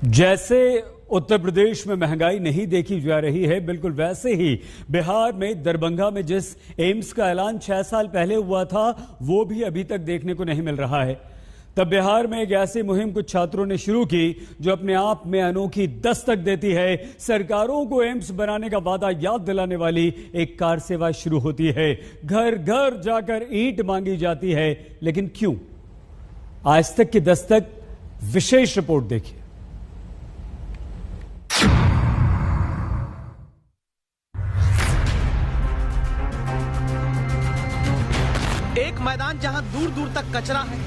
जैसे उत्तर प्रदेश में महंगाई नहीं देखी जा रही है, बिल्कुल वैसे ही बिहार में दरभंगा में जिस एम्स का ऐलान 6 साल पहले हुआ था, वो भी अभी तक देखने को नहीं मिल रहा है। तब बिहार में एक ऐसी मुहिम कुछ छात्रों ने शुरू की जो अपने आप में अनोखी दस्तक देती है। सरकारों को एम्स बनाने का वादा याद दिलाने वाली एक कार सेवा शुरू होती है। घर घर जाकर ईंट मांगी जाती है, लेकिन क्यों? आज तक की दस्तक विशेष रिपोर्ट देखिए। एक मैदान जहां दूर दूर तक कचरा है,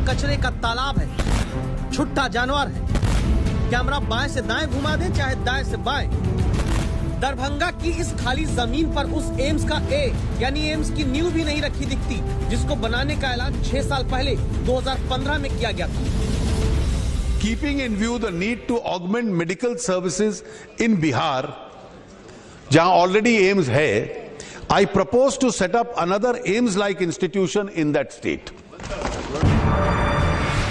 कचरे का तालाब है, छुट्टा जानवर है। कैमरा बाएं से दाएं घुमा दे, चाहे दाएं से बाएं। दरभंगा की इस खाली जमीन पर उस एम्स का यानी एम्स की नींव भी नहीं रखी दिखती, जिसको बनाने का ऐलान 6 साल पहले 2015 में किया गया था। Keeping in view the need to augment medical services in Bihar, जहां already AIIMS है, I propose to set up another AIIMS-like institution in that state.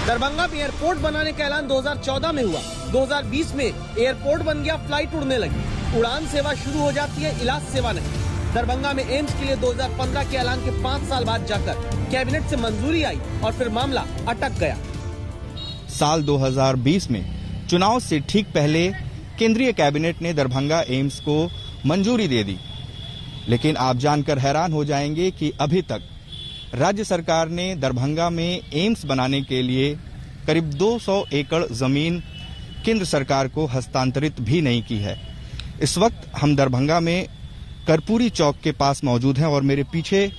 Darbhanga में एयरपोर्ट बनाने का ऐलान 2014 में हुआ। 2020 में एयरपोर्ट बन गया, फ्लाइट उड़ने लगी, उड़ान सेवा शुरू हो जाती है, इलाज सेवा नहीं। दरभंगा में एम्स के लिए 2015 के ऐलान के 5 साल बाद जाकर कैबिनेट से मंजूरी आई और फिर मामला अटक गया। साल 2020 में चुनाव से ठीक पहले केंद्रीय कैबिनेट ने दरभंगा एम्स को मंजूरी दे दी, लेकिन आप जानकर हैरान हो जाएंगे कि अभी तक राज्य सरकार ने दरभंगा में एम्स बनाने के लिए करीब 200 एकड़ जमीन केंद्र सरकार को हस्तांतरित भी नहीं की है। इस वक्त हम दरभंगा में कर्पूरी चौक के पास मौजूद हैं और मेरे पीछे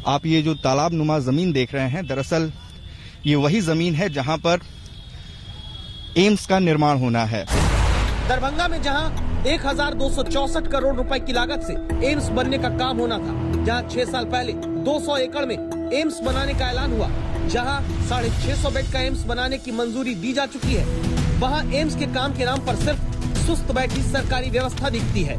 आप ये जो तालाब नुमा जमीन देख रहे हैं, दरअसल ये वही जमीन है जहां पर एम्स का निर्माण होना है। दरभंगा में जहां 1264 करोड़ रुपए की लागत से एम्स बनने का काम होना था, जहां 6 साल पहले 200 एकड़ में एम्स बनाने का ऐलान हुआ, जहां 650 बेड का एम्स बनाने की मंजूरी दी जा चुकी है, वहां एम्स के काम के नाम पर सिर्फ सुस्त बैठी सरकारी व्यवस्था दिखती है।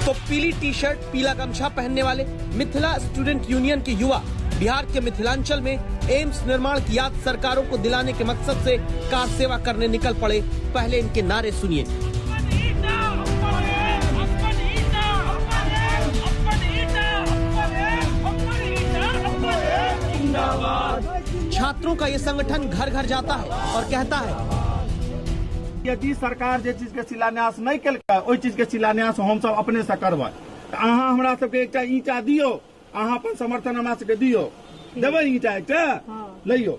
तो पीली टी शर्ट, पीला गमछा पहनने वाले मिथिला स्टूडेंट यूनियन के युवा बिहार के मिथिलांचल में एम्स निर्माण की याद सरकारों को दिलाने के मकसद से कार सेवा करने निकल पड़े। पहले इनके नारे सुनिए। छात्रों का ये संगठन घर घर जाता है और कहता है, यदि सरकार जे चीज के शिलान्यास नहीं केलकै, ओहि चीज के शिलान्यास हम सब अपने से करबै। अहाँ हमरा सबके एकटा ईंटा दियो, अहाँ अपन समर्थन हमरा सबके दियो, देबै ईंटा एकटा लइयो।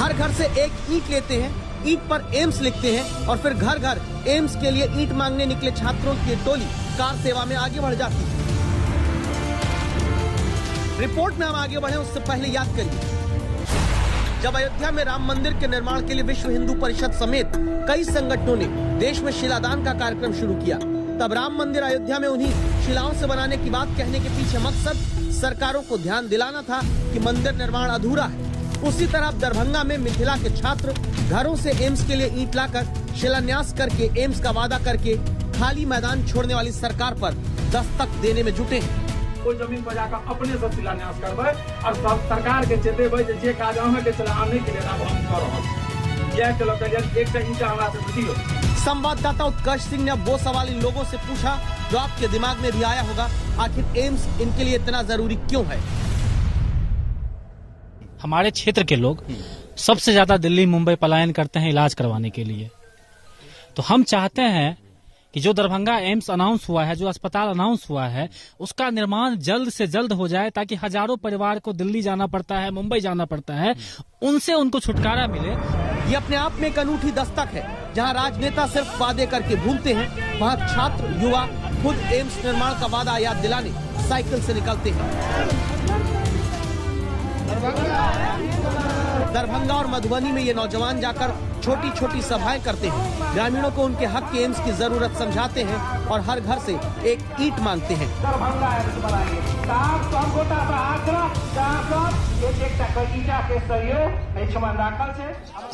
हर घर से एक ईंट लेते हैं, ईंट पर एम्स लिखते हैं और फिर घर घर एम्स के लिए ईंट मांगने निकले छात्रों की टोली कार सेवा में आगे बढ़ जाती है। रिपोर्ट में हम आगे बढ़े उससे पहले याद करिए, जब अयोध्या में राम मंदिर के निर्माण के लिए विश्व हिंदू परिषद समेत कई संगठनों ने देश में शिलादान का कार्यक्रम शुरू किया, तब राम मंदिर अयोध्या में उन्हीं शिलाओं से बनाने की बात कहने के पीछे मकसद सरकारों को ध्यान दिलाना था कि मंदिर निर्माण अधूरा है। उसी तरह दरभंगा में मिथिला के छात्र घरों से एम्स के लिए ईंट लाकर शिलान्यास करके एम्स का वादा करके खाली मैदान छोड़ने वाली सरकार पर दस्तक देने में जुटे हैं। कोई जमीन पर जाकर अपने से शिलान्यास करबै और सब सरकार के चेतेबै जे काज अहाँ के चला आने के लिए अब हम कर रहल छी। यह चलो एकटा ईंटा हमरा से दियो। संवाददाता उत्कर्ष सिंह ने वो सवाल इन लोगों से पूछा जो आपके दिमाग में भी आया होगा, आखिर एम्स इनके लिए इतना जरूरी क्यों है? हमारे क्षेत्र के लोग सबसे ज्यादा दिल्ली मुंबई पलायन करते हैं इलाज करवाने के लिए, तो हम चाहते हैं कि जो दरभंगा एम्स अनाउंस हुआ है, जो अस्पताल अनाउंस हुआ है, उसका निर्माण जल्द से जल्द हो जाए, ताकि हजारों परिवार को दिल्ली जाना पड़ता है, मुंबई जाना पड़ता है, उनसे उनको छुटकारा मिले। ये अपने आप में एक अनूठी दस्तक है। जहां राजनेता सिर्फ वादे करके भूलते हैं, वहां छात्र युवा खुद एम्स निर्माण का वादा याद दिलाने साइकिल से निकलते हैं। दरभंगा और मधुबनी में ये नौजवान जाकर छोटी छोटी सभाएं करते हैं, ग्रामीणों को उनके हक के एम्स की जरूरत समझाते हैं और हर घर से एक ईंट मांगते हैं।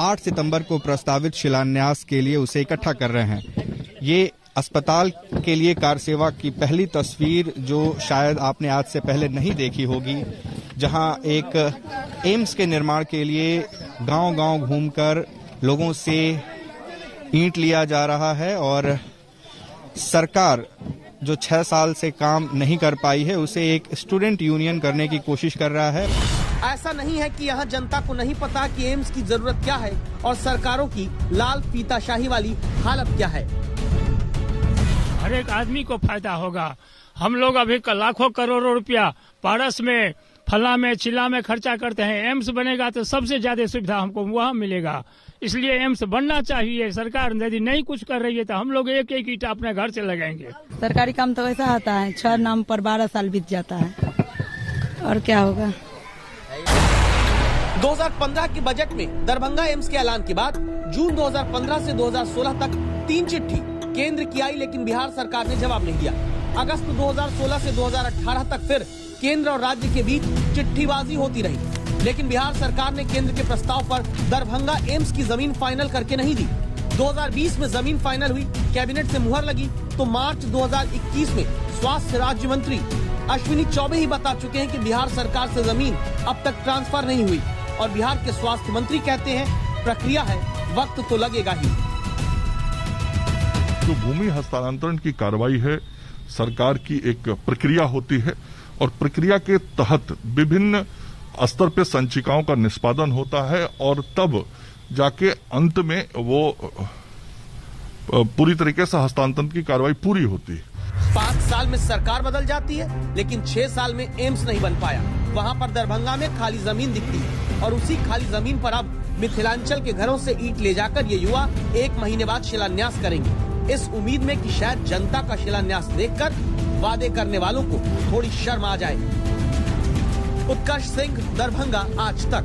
8 सितंबर को प्रस्तावित शिलान्यास के लिए उसे इकट्ठा कर रहे हैं। ये अस्पताल के लिए कार सेवा की पहली तस्वीर जो शायद आपने आज से पहले नहीं देखी होगी, जहां एक एम्स के निर्माण के लिए गांव-गांव घूमकर लोगों से ईंट लिया जा रहा है और सरकार जो 6 साल से काम नहीं कर पाई है उसे एक स्टूडेंट यूनियन करने की कोशिश कर रहा है। ऐसा नहीं है कि यहाँ जनता को नहीं पता कि एम्स की जरूरत क्या है और सरकारों की लाल फीताशाही वाली हालत क्या है। हर एक आदमी को फायदा होगा। हम लोग अभी लाखों करोड़ों रुपया पारस में, फला में, चिल्ला में खर्चा करते हैं। एम्स बनेगा तो सबसे ज्यादा सुविधा हमको वहाँ मिलेगा, इसलिए एम्स बनना चाहिए। सरकार यदि नहीं कुछ कर रही है तो हम लोग एक एक ईंट अपने घर से लगाएंगे। सरकारी काम तो ऐसा आता है, 6 नाम पर 12 साल बीत जाता है, और क्या होगा। 2015 के बजट में दरभंगा एम्स के ऐलान के बाद जून 2015 से 2016 तक 3 चिट्ठी केंद्र की आई, लेकिन बिहार सरकार ने जवाब नहीं दिया। अगस्त 2016 से 2018 तक फिर केंद्र और राज्य के बीच चिट्ठीबाजी होती रही, लेकिन बिहार सरकार ने केंद्र के प्रस्ताव पर दरभंगा एम्स की जमीन फाइनल करके नहीं दी। 2020 में जमीन फाइनल हुई, कैबिनेट से मुहर लगी, तो मार्च 2021 में स्वास्थ्य राज्य मंत्री अश्विनी चौबे ही बता चुके हैं कि बिहार सरकार से जमीन अब तक ट्रांसफर नहीं हुई, और बिहार के स्वास्थ्य मंत्री कहते हैं प्रक्रिया है, वक्त तो लगेगा ही। जो भूमि हस्तांतरण की कार्रवाई है, सरकार की एक प्रक्रिया होती है और प्रक्रिया के तहत विभिन्न स्तर पे संचिकाओं का निष्पादन होता है और तब जाके अंत में वो पूरी तरीके से हस्तांतरण की कार्रवाई पूरी होती है। 5 साल में सरकार बदल जाती है, लेकिन 6 साल में एम्स नहीं बन पाया। वहाँ पर दरभंगा में खाली जमीन दिखती है और उसी खाली जमीन पर अब मिथिलांचल के घरों से ईंट ले जाकर ये युवा 1 महीने बाद शिलान्यास करेंगे, इस उम्मीद में कि शायद जनता का शिलान्यास देखकर वादे करने वालों को थोड़ी शर्म आ जाए। उत्कर्ष सिंह, दरभंगा, आज तक।